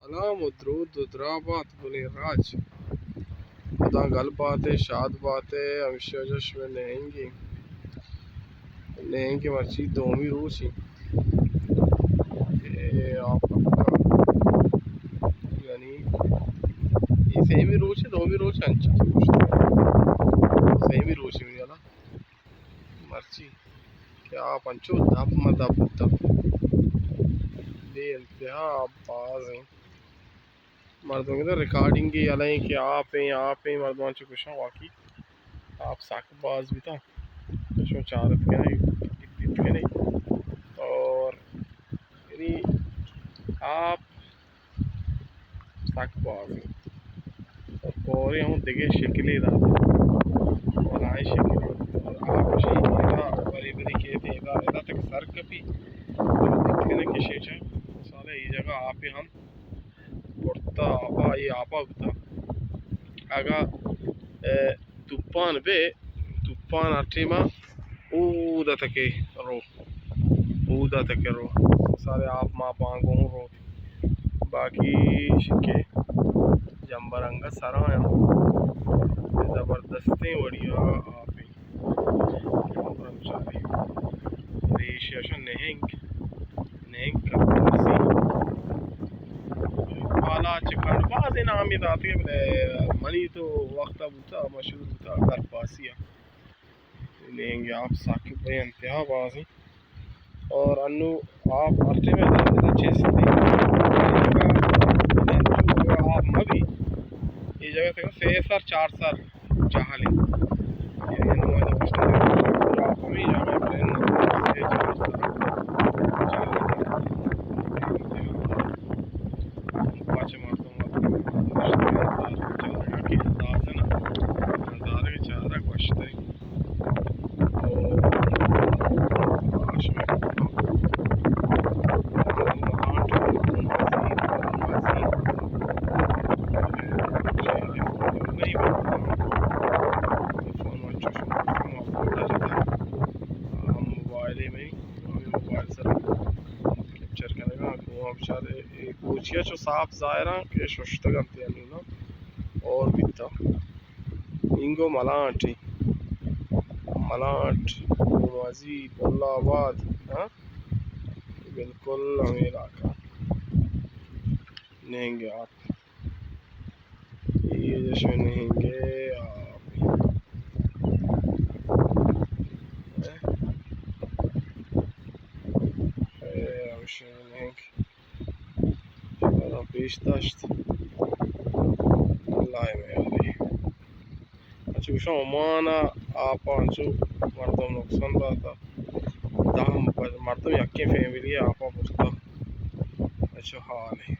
سلام و درود و درابات بنی راج خدا گل بات ہے شاد بات ہے ہمیشہ جش میں نہنگی مرچی دومی روچی آپ یعنی یہ سیمی روچ ہے دومی روچ انچا سیمی روچی میں یالا مرچی کہ آپ انچو دب مدب دب بے انتہا باز ہیں مردوں کے ریکارڈنگ کی علائیں کہ آپ ہیں مردوں چو کشاں واقعی آپ ساک باز بھی تھا کشوں چارت کے نہیں اور یعنی آپ ساک باز ہیں اور پورے ہوں دیکھے شکلی دا اور آئے شکلی اور آپ شیئے بری بری کے دیگا ایدا تک سر کپی دیکھنے کی شیچہ سالے یہ جگہ آپ ہی ہم پڑتا آپا یہ آپا بتا آگا توپان بے توپان اٹھیما اودا تکے رو سارے آپ ماں پانگوں رو باقی شکے جمبرنگا سرائیں زبردستیں وڑیا آپ رمچاری ریشیشن نہنگ کا حالا چکن بعض نامی داتی ہے منی تو وقتا بوتا مشہور بوتا در پاسیا لیں گے آپ ساکب بھائی انتہا باز ہیں اور انو آپ ارٹے میں داتا چیز تھی آپ مبی یہ جگہ سے 6 سال 4 سال چاہ لیں یہ انوائدہ پشتہ آپ ہمیں جگہ پرین پاچے مارتا کی انداز ہے نا نظارے کے چارہ گوشتے کوچیا چو صاف ظاہراں کہ ششتگم تیانی نا اور بیتا انگو ملانٹ موازی اللہ آباد بالکل ہمیں علاقہ نہنگے آپ یہ جشن نہنگے آپ ہمیشہ نہنگ پیش داشت اللہ میں اچھا شما مانا آپ انچو مردم نقصان داتا مردم یکی فیملی آپ پورتا اچھا حال ہے